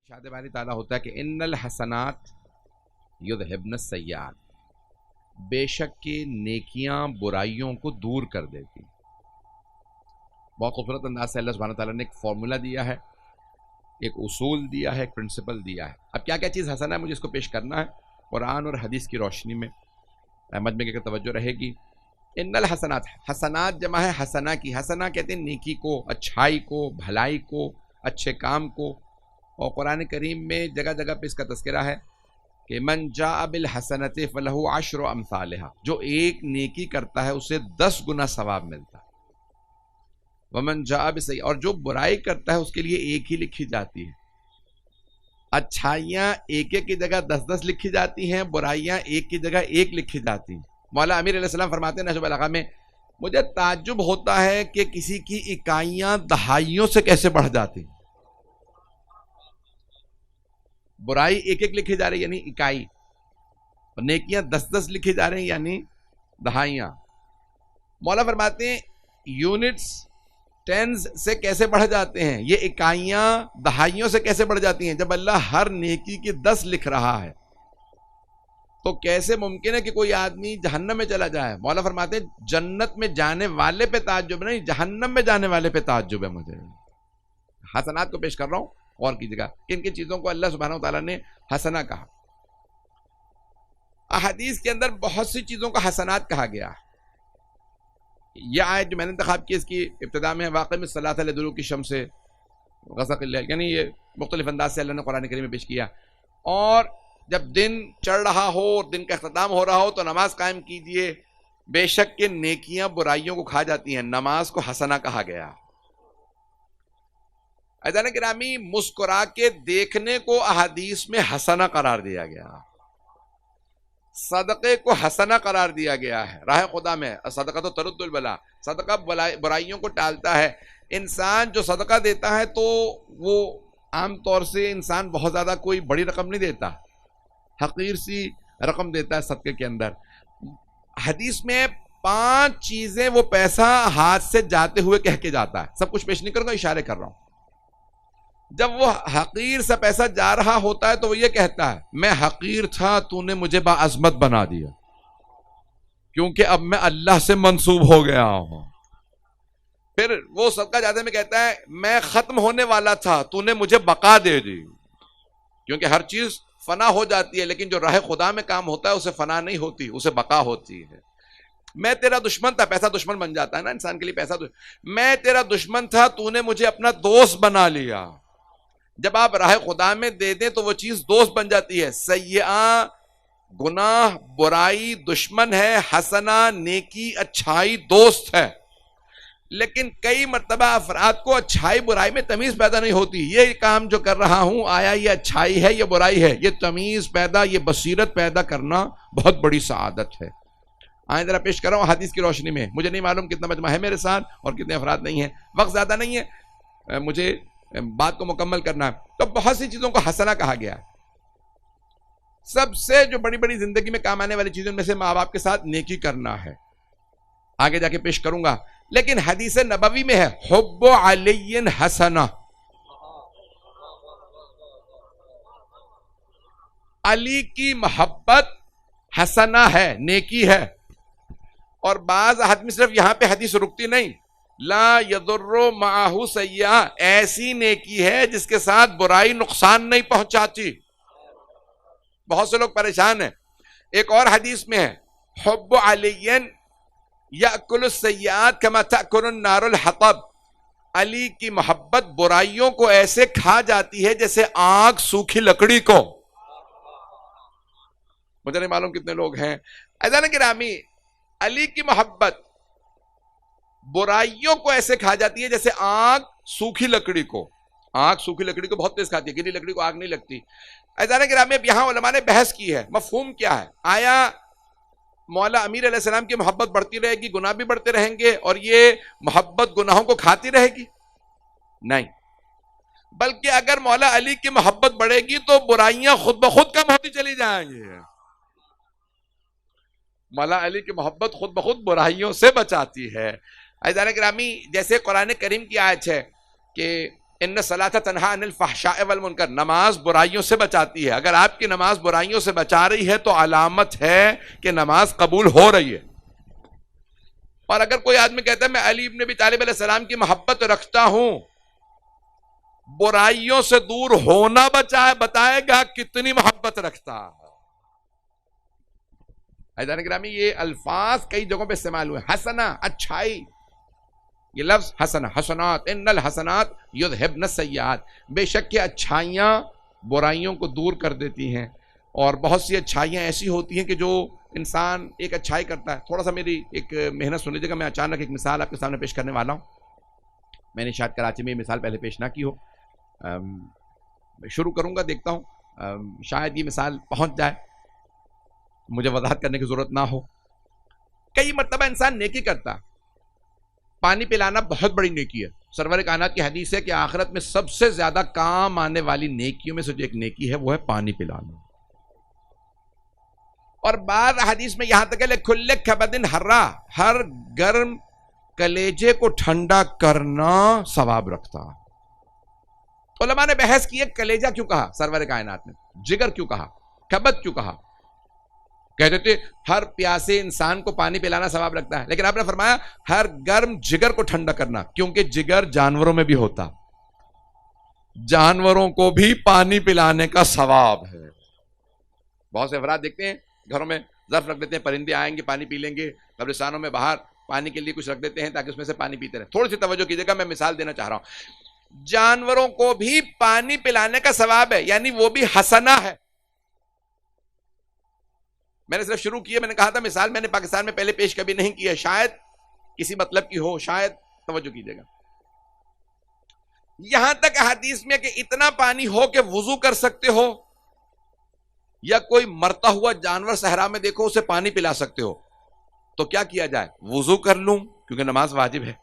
شاد باری تعالیٰ ہوتا ہے کہ ان الحسنات یذہبن السیئات، بے شک کہ نیکیاں برائیوں کو دور کر دیتی۔ بہت خوبصورت انداز سے اللہ سبحانہ تعالیٰ نے ایک فارمولا دیا ہے، ایک اصول دیا ہے، ایک پرنسپل دیا ہے۔ اب کیا کیا چیز حسنہ ہے، مجھے اس کو پیش کرنا ہے قرآن اور حدیث کی روشنی میں، احمد میں کی توجہ رہے گی۔ ان الحسنات، حسنات جمع ہے حسنہ کی۔ حسنہ کہتے ہیں نیکی کو، اچھائی کو، بھلائی کو، اچھے کام کو۔ اور قرآن کریم میں جگہ جگہ پہ اس کا تذکرہ ہے کہ من جاء بالحسنۃ فلہ عشر امثالھا، جو ایک نیکی کرتا ہے اسے 10 گنا ثواب ملتا ہے۔ ومن جاء بالسیئۃ، اور جو برائی کرتا ہے اس کے لیے ایک ہی لکھی جاتی ہے۔ اچھائیاں ایک ایک کی جگہ 10 لکھی جاتی ہیں، برائیاں ایک کی جگہ ایک لکھی جاتی ہیں۔ مولا امیر علیہ السلام فرماتے ہیں نہج البلاغہ میں، مجھے تعجب ہوتا ہے کہ کسی کی اکائیاں دہائیوں سے کیسے بڑھ جاتی۔ برائی ایک ایک لکھی جا رہی یعنی اکائی، اور نیکیاں 10 لکھی جا رہی ہیں یعنی دہائیاں۔ مولا فرماتے ہیں یونٹس ٹینز سے کیسے بڑھ جاتے ہیں، یہ اکائیاں دہائیوں سے کیسے بڑھ جاتی ہیں۔ جب اللہ ہر نیکی کی 10 لکھ رہا ہے تو کیسے ممکن ہے کہ کوئی آدمی جہنم میں چلا جائے۔ مولا فرماتے ہیں جنت میں جانے والے پہ تعجب نہیں، جہنم میں جانے والے پہ تعجب ہے مجھے۔ حسنات کو پیش کر رہا ہوں اور کی جگہ، کن کن چیزوں کو اللہ سبحانہ وتعالیٰ نے حسنہ کہا۔ احادیث کے اندر بہت سی چیزوں کو حسنات کہا گیا ہے۔ یہ آیت جو میں نے انتخاب کی اس کی ابتدا میں واقع میں صلاۃ لدلوک الشمس غسق اللیل، یعنی یہ مختلف انداز سے اللہ نے قرآن کریم میں پیش کیا۔ اور جب دن چڑھ رہا ہو، دن کا اختتام ہو رہا ہو تو نماز قائم کیجئے، بے شک کہ نیکیاں برائیوں کو کھا جاتی ہیں۔ نماز کو حسنہ کہا گیا۔ عزیزان گرامی، مسکرا کے دیکھنے کو احادیث میں حسنہ قرار دیا گیا، صدقے کو حسنہ قرار دیا گیا ہے۔ راہ خدا میں صدقہ تو ترد البلا، صدقہ برائیوں کو ٹالتا ہے۔ انسان جو صدقہ دیتا ہے تو وہ عام طور سے انسان بہت زیادہ کوئی بڑی رقم نہیں دیتا، حقیر سی رقم دیتا ہے صدقے کے اندر۔ حدیث میں 5 چیزیں وہ پیسہ ہاتھ سے جاتے ہوئے کہہ کے جاتا ہے، سب کچھ پیش نہیں کروں گا، اشارے کر رہا ہوں۔ جب وہ حقیر سا پیسہ جا رہا ہوتا ہے تو وہ یہ کہتا ہے میں حقیر تھا، تو نے مجھے باعظمت بنا دیا، کیونکہ اب میں اللہ سے منسوب ہو گیا ہوں۔ پھر وہ صدقہ جاتے میں کہتا ہے میں ختم ہونے والا تھا، تو نے مجھے بقا دے دی، کیونکہ ہر چیز فنا ہو جاتی ہے لیکن جو راہ خدا میں کام ہوتا ہے اسے فنا نہیں ہوتی، اسے بقا ہوتی ہے۔ میں تیرا دشمن تھا، پیسہ دشمن بن جاتا ہے نا انسان کے لیے، پیسہ میں تیرا دشمن تھا، تو نے مجھے اپنا دوست بنا لیا۔ جب آپ راہ خدا میں دے دیں تو وہ چیز دوست بن جاتی ہے۔ سیئہ گناہ برائی دشمن ہے، حسنہ نیکی اچھائی دوست ہے۔ لیکن کئی مرتبہ افراد کو اچھائی برائی میں تمیز پیدا نہیں ہوتی، یہ کام جو کر رہا ہوں آیا یہ اچھائی ہے یہ برائی ہے، یہ تمیز پیدا، یہ بصیرت پیدا کرنا بہت بڑی سعادت ہے۔ آئیں ذرا پیش کر رہا ہوں حدیث کی روشنی میں، مجھے نہیں معلوم کتنا مجمع ہے میرے ساتھ اور کتنے افراد نہیں ہیں، وقت زیادہ نہیں ہے، مجھے بات کو مکمل کرنا ہے۔ تو بہت سی چیزوں کو حسنہ کہا گیا ہے۔ سب سے جو بڑی بڑی زندگی میں کام آنے والی چیزوں میں سے ماں باپ کے ساتھ نیکی کرنا ہے، آگے جا کے پیش کروں گا۔ لیکن حدیث نبوی میں ہے حب علی حسنہ، علی کی محبت حسنہ ہے، نیکی ہے۔ اور بعض آدمی صرف یہاں پہ حدیث رکتی نہیں، لا یضر معہ سیئہ، ایسی نیکی ہے جس کے ساتھ برائی نقصان نہیں پہنچاتی۔ بہت سے لوگ پریشان ہیں۔ ایک اور حدیث میں ہے حب علی یأکل السیئات کما تأکل النار الحطب، علی کی محبت برائیوں کو ایسے کھا جاتی ہے جیسے آگ سوکھی لکڑی کو۔ مجھے نہیں معلوم کتنے لوگ ہیں۔ عزیزان گرامی، علی کی محبت برائیوں کو ایسے کھا جاتی ہے جیسے آگ سوکھی لکڑی کو۔ آگ سوکھی لکڑی کو بہت تیز کھاتی ہے، گیلی لکڑی کو آگ نہیں لگتی۔ عزیزان گرامی، اب یہاں علماء نے بحث کی ہے، مفہوم کیا ہے؟ آیا مولا امیر علیہ السلام کی محبت بڑھتی رہے گی، گناہ بھی بڑھتے رہیں گے اور یہ محبت گناہوں کو کھاتی رہے گی؟ نہیں، بلکہ اگر مولا علی کی محبت بڑھے گی تو برائیاں خود بخود کم ہوتی چلی جائیں گی۔ مولا علی کی محبت خود بخود برائیوں سے بچاتی ہے۔ عزیزان گرامی، جیسے قرآن کریم کی آیت ہے کہ ان الصلاۃ تنہی عن الفحشاء والمنکر، نماز برائیوں سے بچاتی ہے. اگر آپ کی نماز برائیوں سے بچا رہی ہے تو علامت ہے کہ نماز قبول ہو رہی ہے. اور اگر کوئی آدمی کہتا ہے میں علی ابن ابی طالب علیہ السلام کی محبت رکھتا ہوں، برائیوں سے دور ہونا بتائے گا کتنی محبت رکھتا ہے. عزیزان گرامی، یہ الفاظ کئی جگہوں پہ استعمال ہوئے. حسنہ، اچھائی، یہ لفظ حسنہ، حسنات، ان الحسنات یذہبن السیئات، بے شک کہ اچھائیاں برائیوں کو دور کر دیتی ہیں. اور بہت سی اچھائیاں ایسی ہوتی ہیں کہ جو انسان ایک اچھائی کرتا ہے. تھوڑا سا میری ایک محنت سن لیجیے گا، میں اچانک ایک مثال آپ کے سامنے پیش کرنے والا ہوں. میں نے شاید کراچی میں یہ مثال پہلے پیش نہ کی ہو. شروع کروں گا، دیکھتا ہوں شاید یہ مثال پہنچ جائے، مجھے وضاحت کرنے کی ضرورت نہ ہو. کئی مرتبہ انسان نیکی کرتا. پانی پلانا بہت بڑی نیکی ہے. سرور کائنات کی حدیث ہے کہ آخرت میں سب سے زیادہ کام آنے والی نیکیوں میں سے جو ایک نیکی ہے وہ ہے پانی پلانا. اور بعض حدیث میں یہاں تک ہے لِكُلِّ كَبَدٍ حَرَّةٍ، ہر گرم کلیجے کو ٹھنڈا کرنا ثواب رکھتا. علماء نے بحث کی ہے کلیجہ کیوں کہا سرور کائنات نے، جگر کیوں کہا، کبد کیوں کہا. کہتے تھے ہر پیاسے انسان کو پانی پلانا ثواب رکھتا ہے، لیکن آپ نے فرمایا ہر گرم جگر کو ٹھنڈا کرنا، کیونکہ جگر جانوروں میں بھی ہوتا، جانوروں کو بھی پانی پلانے کا ثواب ہے. بہت سے افراد دیکھتے ہیں گھروں میں ظرف رکھ دیتے ہیں، پرندے آئیں گے پانی پی لیں گے. قبرستانوں میں باہر پانی کے لیے کچھ رکھ دیتے ہیں تاکہ اس میں سے پانی پیتے رہیں. تھوڑی سی توجہ کیجیے گا، میں مثال دینا چاہ رہا ہوں. جانوروں کو بھی پانی پلانے کا ثواب ہے، یعنی وہ بھی حسنہ ہے. میں نے صرف شروع کیا، میں نے کہا تھا مثال میں نے پاکستان میں پہلے پیش کبھی نہیں کی ہے، شاید کسی مطلب کی ہو، شاید توجہ کیجیے گا. یہاں تک حدیث میں کہ اتنا پانی ہو کہ وضو کر سکتے ہو، یا کوئی مرتا ہوا جانور صحرا میں دیکھو اسے پانی پلا سکتے ہو، تو کیا کیا جائے؟ وضو کر لوں کیونکہ نماز واجب ہے،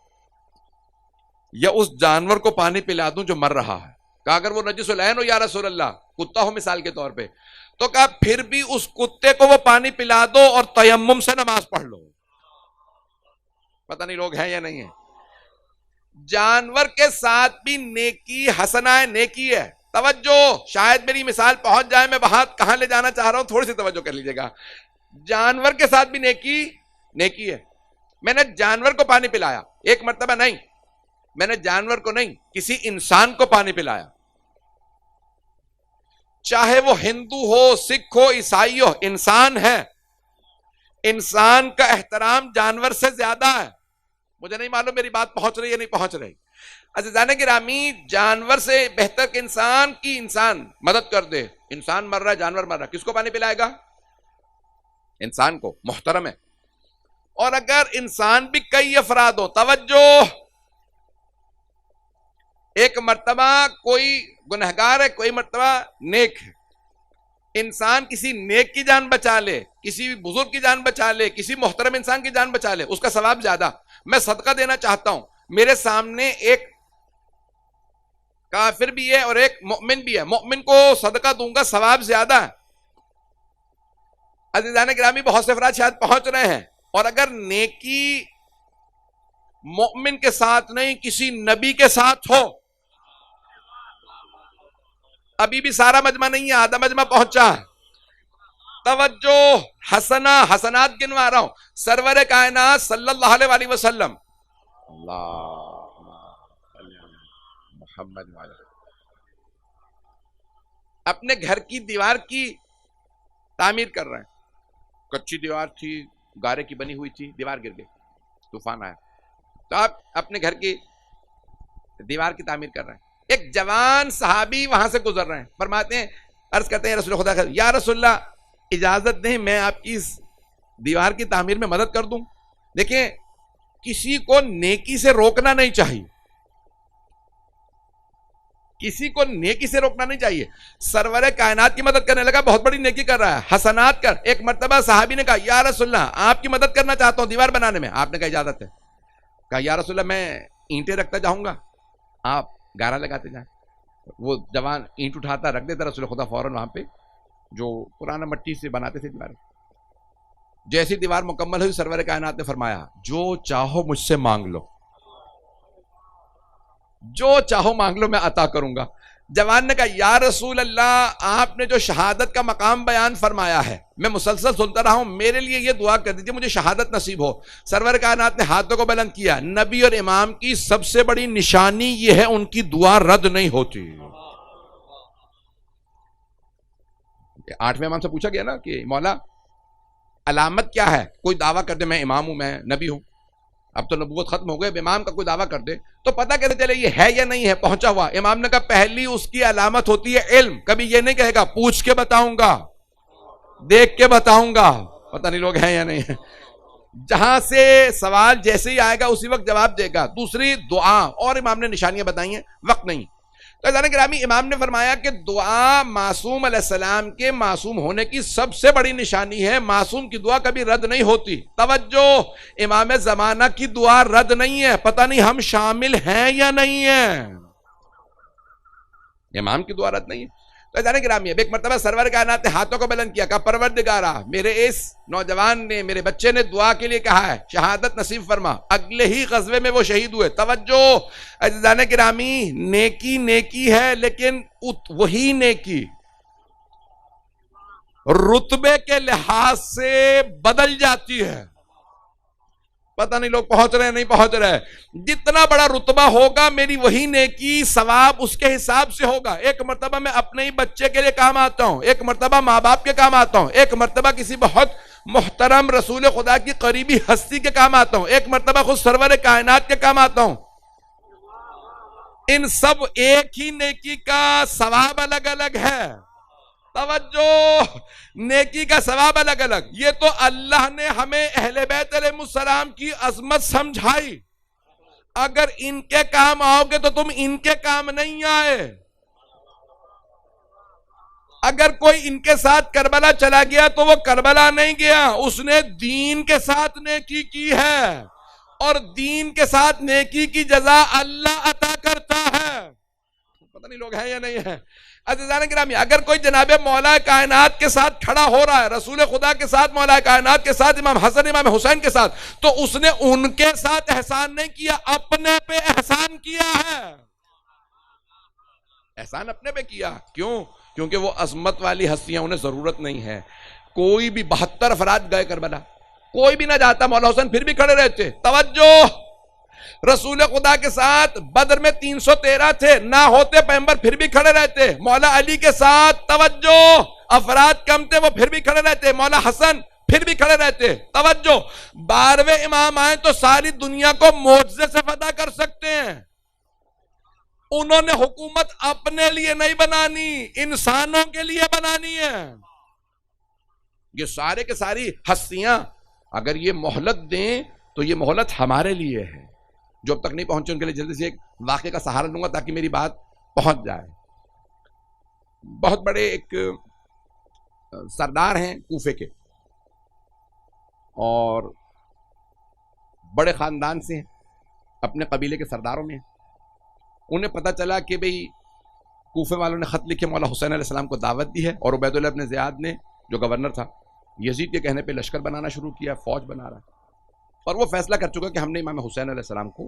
یا اس جانور کو پانی پلا دوں جو مر رہا ہے. کہا اگر وہ نجس العین ہو یا رسول اللہ، کتا ہو مثال کے طور پہ، تو کہا پھر بھی اس کتے کو وہ پانی پلا دو اور تیمم سے نماز پڑھ لو. پتہ نہیں لوگ ہیں یا نہیں ہیں. جانور کے ساتھ بھی نیکی حسنہ ہے، نیکی ہے. توجہ، شاید میری مثال پہنچ جائے، میں بات کہاں لے جانا چاہ رہا ہوں تھوڑی سی توجہ کر لیجیے گا. جانور کے ساتھ بھی نیکی ہے. میں نے جانور کو پانی پلایا، ایک مرتبہ نہیں، میں نے جانور کو نہیں کسی انسان کو پانی پلایا، چاہے وہ ہندو ہو، سکھ ہو، عیسائی ہو، انسان ہے. انسان کا احترام جانور سے زیادہ ہے. مجھے نہیں معلوم میری بات پہنچ رہی ہے نہیں پہنچ رہی. عزیزان گرامی، جانور سے بہتر کہ انسان کی انسان مدد کر دے. انسان مر رہا ہے، جانور مر رہا ہے، کس کو پانی پلائے گا؟ انسان کو. محترم ہے. اور اگر انسان بھی کئی افراد ہو، توجہ، ایک مرتبہ کوئی گنہگار ہے، کوئی مرتبہ نیک ہے، انسان کسی نیک کی جان بچا لے، کسی بزرگ کی جان بچا لے، کسی محترم انسان کی جان بچا لے، اس کا ثواب زیادہ. میں صدقہ دینا چاہتا ہوں، میرے سامنے ایک کافر بھی ہے اور ایک مؤمن بھی ہے، مؤمن کو صدقہ دوں گا، ثواب زیادہ ہے. عزیزان گرامی، بہت سے افراد شاید پہنچ رہے ہیں. اور اگر نیکی مؤمن کے ساتھ نہیں کسی نبی کے ساتھ ہو، ابھی بھی سارا مجمع نہیں ہے، آدھا مجمع پہنچا ہے. توجہ، حسنہ، حسنات گنوا رہا ہوں. سرور کائنات صلی اللہ علیہ وسلم، محمد اپنے گھر کی دیوار کی تعمیر کر رہے ہیں. کچی دیوار تھی، گارے کی بنی ہوئی تھی، دیوار گر گئی، طوفان آیا، تو آپ اپنے گھر کی دیوار کی تعمیر کر رہے ہیں. ایک جوان صحابی وہاں سے گزر رہے ہیں، فرماتے ہیں، عرض کرتے ہیں رسول خدا یا رسول اللہ اجازت دیں میں آپ کی اس دیوار کی تعمیر میں مدد کر دوں. دیکھیں، کسی کو نیکی سے روکنا نہیں چاہیے، کسی کو نیکی سے روکنا نہیں چاہیے. سرور کائنات کی مدد کرنے لگا، بہت بڑی نیکی کر رہا ہے، حسنات کر. ایک مرتبہ صحابی نے کہا یا رسول اللہ آپ کی مدد کرنا چاہتا ہوں دیوار بنانے میں. آپ نے کہا اجازت ہے. کہا یا رسول اللہ میں اینٹیں رکھتا جاؤں گا، آپ گارا لگاتے جائیں. وہ جوان اینٹ اٹھاتا رکھ دیتا، رسول خدا فوراً وہاں پہ جو پرانا مٹی سے بناتے تھے دیوار، جیسی دیوار مکمل ہوئی سرور کائنات نے فرمایا جو چاہو مجھ سے مانگ لو. جو چاہو مانگ لو میں عطا کروں گا. جوان نے کہا یا رسول اللہ آپ نے جو شہادت کا مقام بیان فرمایا ہے میں مسلسل سنتا رہا ہوں, میرے لیے یہ دعا کر دیجیے مجھے شہادت نصیب ہو. سرور کائنات نے ہاتھوں کو بلند کیا. نبی اور امام کی سب سے بڑی نشانی یہ ہے ان کی دعا رد نہیں ہوتی. 8ویں امام سے پوچھا گیا نا کہ مولا علامت کیا ہے, کوئی دعویٰ کر دے میں امام ہوں میں نبی ہوں, اب تو نبوت ختم ہو گئے, امام کا کوئی دعویٰ کر دے تو پتہ کیسے چلے یہ ہے یا نہیں ہے, پہنچا ہوا. امام نے کہا پہلی اس کی علامت ہوتی ہے علم. کبھی یہ نہیں کہے گا پوچھ کے بتاؤں گا, دیکھ کے بتاؤں گا, پتہ نہیں لوگ ہیں یا نہیں ہیں. جہاں سے سوال جیسے ہی آئے گا اسی وقت جواب دے گا. دوسری دعا, اور امام نے نشانیاں بتائی ہیں, وقت نہیں. تو عزیزان گرامی امام نے فرمایا کہ دعا معصوم علیہ السلام کے معصوم ہونے کی سب سے بڑی نشانی ہے. معصوم کی دعا کبھی رد نہیں ہوتی. توجہ, امام زمانہ کی دعا رد نہیں ہے. پتہ نہیں ہم شامل ہیں یا نہیں ہیں, امام کی دعا رد نہیں ہے. تو عزیزان گرامی ایک مرتبہ سرور کائنات نے ہاتھوں کو بلند کیا, کہا پروردگارا میرے اس نوجوان نے میرے بچے نے دعا کے لیے کہا ہے شہادت نصیب فرما. اگلے ہی غزوے میں وہ شہید ہوئے. توجہ عزیزان گرامی, نیکی نیکی ہے لیکن وہی نیکی رتبے کے لحاظ سے بدل جاتی ہے. پتہ نہیں لوگ پہنچ رہے ہیں نہیں پہنچ رہے. جتنا بڑا رتبہ ہوگا میری وہی نیکی ثواب اس کے حساب سے ہوگا. ایک مرتبہ میں اپنے ہی بچے کے لیے کام آتا ہوں, ایک مرتبہ ماں باپ کے کام آتا ہوں, ایک مرتبہ کسی بہت محترم رسول خدا کی قریبی ہستی کے کام آتا ہوں, ایک مرتبہ خود سرور کائنات کے کام آتا ہوں. ان سب ایک ہی نیکی کا ثواب الگ الگ ہے. توجہ, نیکی کا ثواب الگ الگ. یہ تو اللہ نے ہمیں اہل بیت علیہ السلام کی عظمت سمجھائی. اگر ان کے کام آؤ گے تو تم ان کے کام نہیں آئے. اگر کوئی ان کے ساتھ کربلا چلا گیا تو وہ کربلا نہیں گیا, اس نے دین کے ساتھ نیکی کی ہے, اور دین کے ساتھ نیکی کی جزا اللہ عطا کرتا ہے. پتہ نہیں لوگ ہیں یا نہیں ہیں. عزیزان گرامی اگر کوئی جناب مولا کائنات کے ساتھ کھڑا ہو رہا ہے, رسول خدا کے ساتھ, مولا کائنات کے ساتھ, امام حسن امام حسین کے ساتھ, تو اس نے ان کے ساتھ احسان نہیں کیا, اپنے پہ احسان کیا ہے. احسان اپنے پہ کیا. کیوں؟ کیونکہ وہ عظمت والی ہستیاں, انہیں ضرورت نہیں ہے. کوئی بھی 72 افراد گئے کربلا, کوئی بھی نہ جاتا, مولا حسین پھر بھی کھڑے رہتے. توجہ, رسول خدا کے ساتھ بدر میں 313 تھے, نہ ہوتے پیغمبر پھر بھی کھڑے رہتے. مولا علی کے ساتھ توجہ افراد کم تھے, وہ پھر بھی کھڑے رہتے. مولا حسن پھر بھی کھڑے رہتے. توجہ, 12ویں امام آئے تو ساری دنیا کو معجزے سے فتح کر سکتے ہیں. انہوں نے حکومت اپنے لیے نہیں بنانی, انسانوں کے لیے بنانی ہے. یہ سارے کے ساری ہستیاں اگر یہ مہلت دیں تو یہ مہلت ہمارے لیے ہے. جو اب تک نہیں پہنچے ان کے لیے جلدی سے ایک واقعے کا سہارا لوں گا تاکہ میری بات پہنچ جائے. بہت بڑے ایک سردار ہیں کوفے کے, اور بڑے خاندان سے ہیں, اپنے قبیلے کے سرداروں میں ہیں. انہیں پتہ چلا کہ بھئی کوفے والوں نے خط لکھے مولا حسین علیہ السلام کو دعوت دی ہے, اور عبید اللہ ابن زیاد نے جو گورنر تھا یزید کے کہنے پہ لشکر بنانا شروع کیا, فوج بنا رہا ہے, اور وہ فیصلہ کر چکا کہ ہم نے امام حسین علیہ السلام کو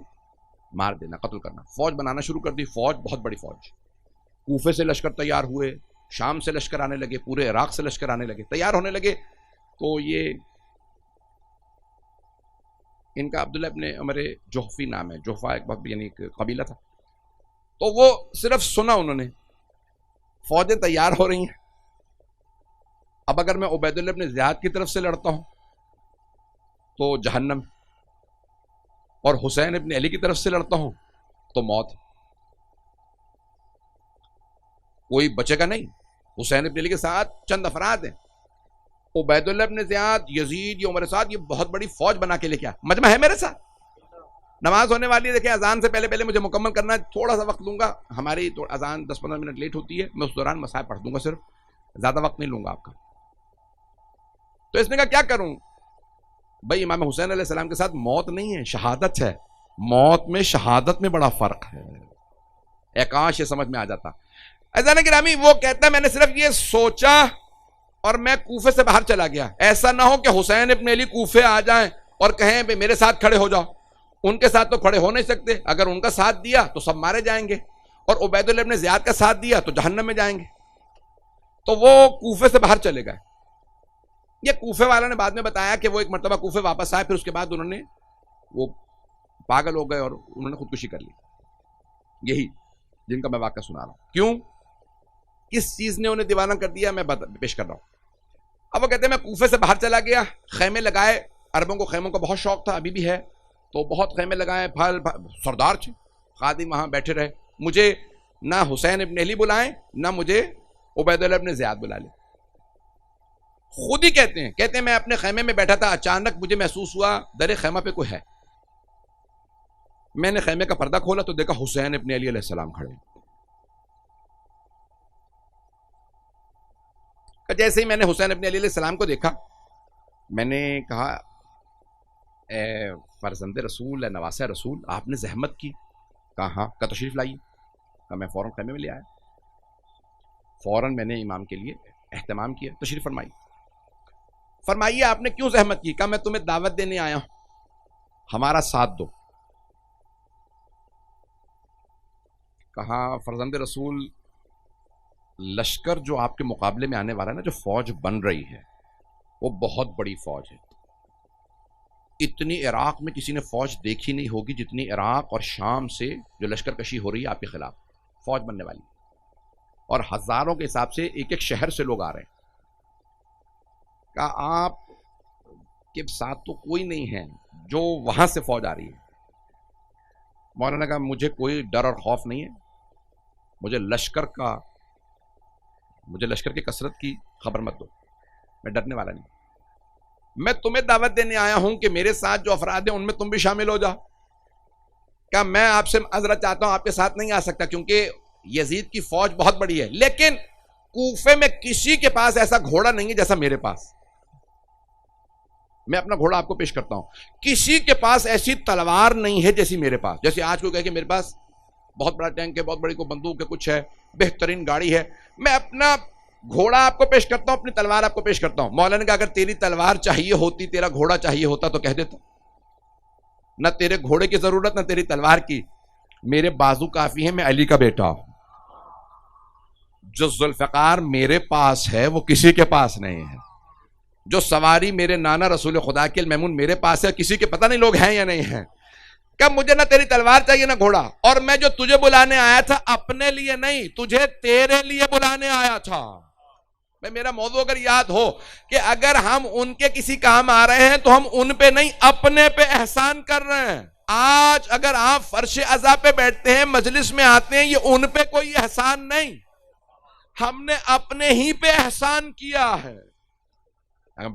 مار دینا, قتل کرنا. فوج بنانا شروع کر دی, فوج بہت بڑی فوج. کوفے سے لشکر تیار ہوئے, شام سے لشکر آنے لگے, پورے عراق سے لشکر آنے لگے, تیار ہونے لگے. تو یہ ان کا عبداللہ ابن عمر جوحفی نام ہے, جوحفا ایک بہت یعنی ایک قبیلہ تھا. تو وہ صرف سنا انہوں نے فوجیں تیار ہو رہی ہیں. اب اگر میں عبید اللہ ابن زیاد کی طرف سے لڑتا ہوں تو جہنم, اور حسین ابن علی کی طرف سے لڑتا ہوں تو موت. کوئی بچے گا نہیں. حسین ابن علی کے ساتھ چند افراد ہیں, عبید اللہ ابن زیاد, یزید, یہ عمر سعد, یہ بہت بڑی فوج بنا کے لے کے آیا. مجمع ہے میرے ساتھ, نماز ہونے والی ہے. دیکھیں اذان سے پہلے مجھے مکمل کرنا ہے, تھوڑا سا وقت لوں گا. ہماری اذان 10-15 منٹ لیٹ ہوتی ہے, میں اس دوران مسائل پڑھ دوں گا, صرف زیادہ وقت نہیں لوں گا آپ کا. تو اس نے کہا کیا کروں بھائی, امام حسین علیہ السلام کے ساتھ موت نہیں ہے, شہادت ہے. موت میں شہادت میں بڑا فرق ہے. کاش یہ سمجھ میں آ جاتا. عزیزان گرامی وہ کہتا ہے میں نے صرف یہ سوچا اور میں کوفے سے باہر چلا گیا. ایسا نہ ہو کہ حسین ابن علی کوفے آ جائیں اور کہیں بھئی میرے ساتھ کھڑے ہو جاؤ. ان کے ساتھ تو کھڑے ہو نہیں سکتے، اگر ان کا ساتھ دیا تو سب مارے جائیں گے، اور عبید اللہ ابن زیاد کا ساتھ دیا تو جہنم میں جائیں گے۔ تو وہ کوفے سے باہر چلے گئے۔ یہ کوفے والا نے بعد میں بتایا کہ وہ ایک مرتبہ کوفے واپس آئے، پھر اس کے بعد انہوں نے وہ پاگل ہو گئے اور انہوں نے خودکشی کر لی۔ یہی جن کا میں واقعہ سنا رہا ہوں، کیوں، کس چیز نے انہیں دیوانہ کر دیا، میں پیش کر رہا ہوں۔ اب وہ کہتے ہیں میں کوفے سے باہر چلا گیا، خیمے لگائے، عربوں کو خیموں کا بہت شوق تھا، ابھی بھی ہے، تو بہت خیمے لگائے، پھل سردار تھے، خادم وہاں بیٹھے رہے، مجھے نہ حسین ابن علی بلائیں نہ مجھے عبید اللہ ابن زیاد بلا لیں۔ خود ہی کہتے ہیں میں اپنے خیمے میں بیٹھا تھا، اچانک مجھے محسوس ہوا در خیمہ پہ کوئی ہے، میں نے خیمے کا پردہ کھولا تو دیکھا حسین ابن علی علیہ السلام کھڑے۔ جیسے ہی میں نے حسین ابن علی علیہ السلام کو دیکھا، میں نے کہا اے فرزند رسول، اے نواسہ رسول، آپ نے زحمت کی؟ کہا ہاں، کا تشریف لائیے۔ کہا میں فوراً خیمے میں لے آیا، فوراً میں نے امام کے لیے اہتمام کیا، تشریف فرمائی۔ فرمائیے آپ نے کیوں زحمت کی؟ کہا میں تمہیں دعوت دینے آیا ہوں، ہمارا ساتھ دو۔ کہا فرزند رسول، لشکر جو آپ کے مقابلے میں آنے والا ہے نا، جو فوج بن رہی ہے وہ بہت بڑی فوج ہے، اتنی عراق میں کسی نے فوج دیکھی نہیں ہوگی جتنی عراق اور شام سے جو لشکر کشی ہو رہی ہے آپ کے خلاف، فوج بننے والی، اور ہزاروں کے حساب سے ایک ایک شہر سے لوگ آ رہے ہیں۔ کہا آپ کے ساتھ تو کوئی نہیں ہے جو وہاں سے فوج آ رہی ہے۔ مولانا نے کہا مجھے کوئی ڈر اور خوف نہیں ہے، مجھے لشکر کی کثرت کی خبر مت دو، میں ڈرنے والا نہیں، میں تمہیں دعوت دینے آیا ہوں کہ میرے ساتھ جو افراد ہیں ان میں تم بھی شامل ہو جاؤ۔ کہا میں آپ سے معذرت چاہتا ہوں، آپ کے ساتھ نہیں آ سکتا کیونکہ یزید کی فوج بہت بڑی ہے، لیکن کوفے میں کسی کے پاس ایسا گھوڑا نہیں ہے جیسا میرے پاس، میں اپنا گھوڑا آپ کو پیش کرتا ہوں، کسی کے پاس ایسی تلوار نہیں ہے جیسی میرے پاس، جیسے آج کوئی کہے کہ میرے پاس بہت بڑا ٹینک ہے، بہت بڑی کوئی بندوق ہے، کچھ ہے، بہترین گاڑی ہے، میں اپنا گھوڑا آپ کو پیش کرتا ہوں، اپنی تلوار آپ کو پیش کرتا ہوں۔ مولانا نے کہا اگر تیری تلوار چاہیے ہوتی، تیرا گھوڑا چاہیے ہوتا تو کہہ دیتا، نہ تیرے گھوڑے کی ضرورت نہ تیری تلوار کی، میرے بازو کافی ہیں، میں علی کا بیٹا ہوں، جو ذوالفقار میرے پاس ہے وہ کسی کے پاس نہیں ہے، جو سواری میرے نانا رسول خدا کے المامون میرے پاس ہے، کسی کے پتہ نہیں لوگ ہیں یا نہیں ہیں۔ کہ مجھے نہ تیری تلوار چاہیے نہ گھوڑا، اور میں جو تجھے بلانے آیا تھا اپنے لیے نہیں، تجھے تیرے لیے بلانے آیا تھا۔ میں میرا موضوع اگر یاد ہو کہ اگر ہم ان کے کسی کام آ رہے ہیں تو ہم ان پہ نہیں اپنے پہ احسان کر رہے ہیں۔ آج اگر آپ فرش عزا پہ بیٹھتے ہیں، مجلس میں آتے ہیں، یہ ان پہ کوئی احسان نہیں، ہم نے اپنے ہی پہ احسان کیا ہے،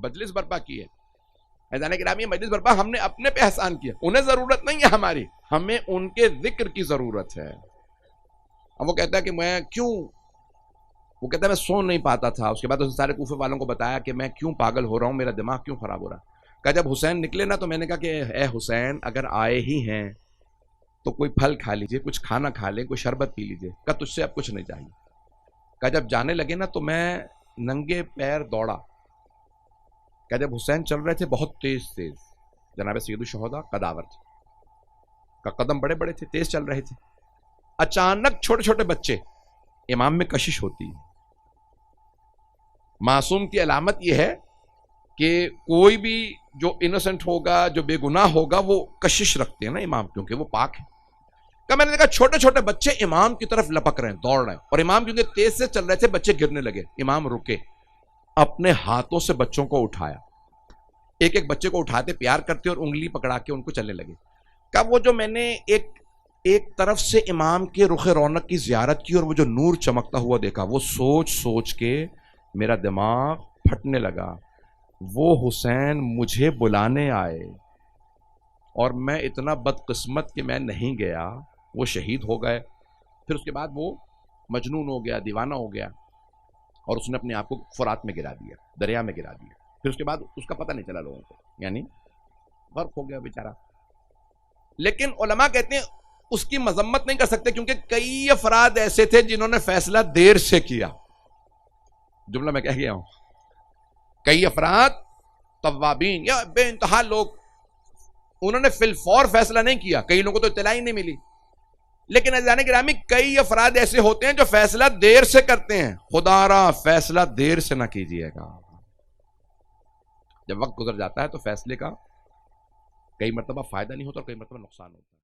مجلس برپا کی ہے، میدان گرامی مجلس برپا ہم نے اپنے پہ احسان کیا، انہیں ضرورت نہیں ہے ہماری، ہمیں ان کے ذکر کی ضرورت ہے۔ اب وہ کہتا ہے کہ میں کیوں، وہ کہتا ہے میں سو نہیں پاتا تھا، اس کے بعد اس نے سارے کوفے والوں کو بتایا کہ میں کیوں پاگل ہو رہا ہوں، میرا دماغ کیوں خراب ہو رہا ہے۔ کہ جب حسین نکلے نا تو میں نے کہا کہ اے حسین اگر آئے ہی ہیں تو کوئی پھل کھا لیجئے، کچھ کھانا کھا لیں، کوئی شربت پی لیجئے، کہ تجھ سے اب کچھ نہیں چاہیے۔ کہ جب جانے لگے نا تو میں ننگے پیر دوڑا، کہ جب حسین چل رہے تھے بہت تیز تیز، جناب سید الشہداء قداور تھے، کا قدم بڑے بڑے تھے، تیز چل رہے تھے، اچانک چھوٹے چھوٹے بچے، امام میں کشش ہوتی ہے۔ معصوم کی علامت یہ ہے کہ کوئی بھی جو انوسنٹ ہوگا، جو بے گناہ ہوگا، وہ کشش رکھتے ہیں نا امام، کیونکہ وہ پاک ہے۔ کہ میں نے دیکھا چھوٹے چھوٹے بچے امام کی طرف لپک رہے ہیں، دوڑ رہے ہیں، اور امام کیونکہ تیز سے چل رہے تھے بچے گرنے لگے، امام رکے، اپنے ہاتھوں سے بچوں کو اٹھایا، ایک ایک بچے کو اٹھاتے پیار کرتے اور انگلی پکڑا کے ان کو چلنے لگے۔ کہ وہ جو میں نے ایک طرف سے امام کے رخ رونق کی زیارت کی اور وہ جو نور چمکتا ہوا دیکھا، وہ سوچ سوچ کے میرا دماغ پھٹنے لگا، وہ حسین مجھے بلانے آئے اور میں اتنا بدقسمت کہ میں نہیں گیا، وہ شہید ہو گئے، پھر اس کے بعد وہ مجنون ہو گیا، دیوانہ ہو گیا، اور اس نے اپنے آپ کو فرات میں گرا دیا، دریا میں گرا دیا، پھر اس کے بعد اس کا پتہ نہیں چلا لوگوں کو، یعنی غرق ہو گیا بیچارہ۔ لیکن علماء کہتے ہیں اس کی مذمت نہیں کر سکتے کیونکہ کئی افراد ایسے تھے جنہوں نے فیصلہ دیر سے کیا، جملہ میں کہہ گیا ہوں، کئی افراد توابین یا بے انتہا لوگ انہوں نے فی الفور فیصلہ نہیں کیا، کئی لوگوں کو تو اطلاع ہی نہیں ملی. لیکن عزیزان گرامی کئی افراد ایسے ہوتے ہیں جو فیصلہ دیر سے کرتے ہیں. خدا را فیصلہ دیر سے نہ کیجئے گا. جب وقت گزر جاتا ہے تو فیصلے کا کئی مرتبہ فائدہ نہیں ہوتا اور کئی مرتبہ نقصان ہوتا ہے.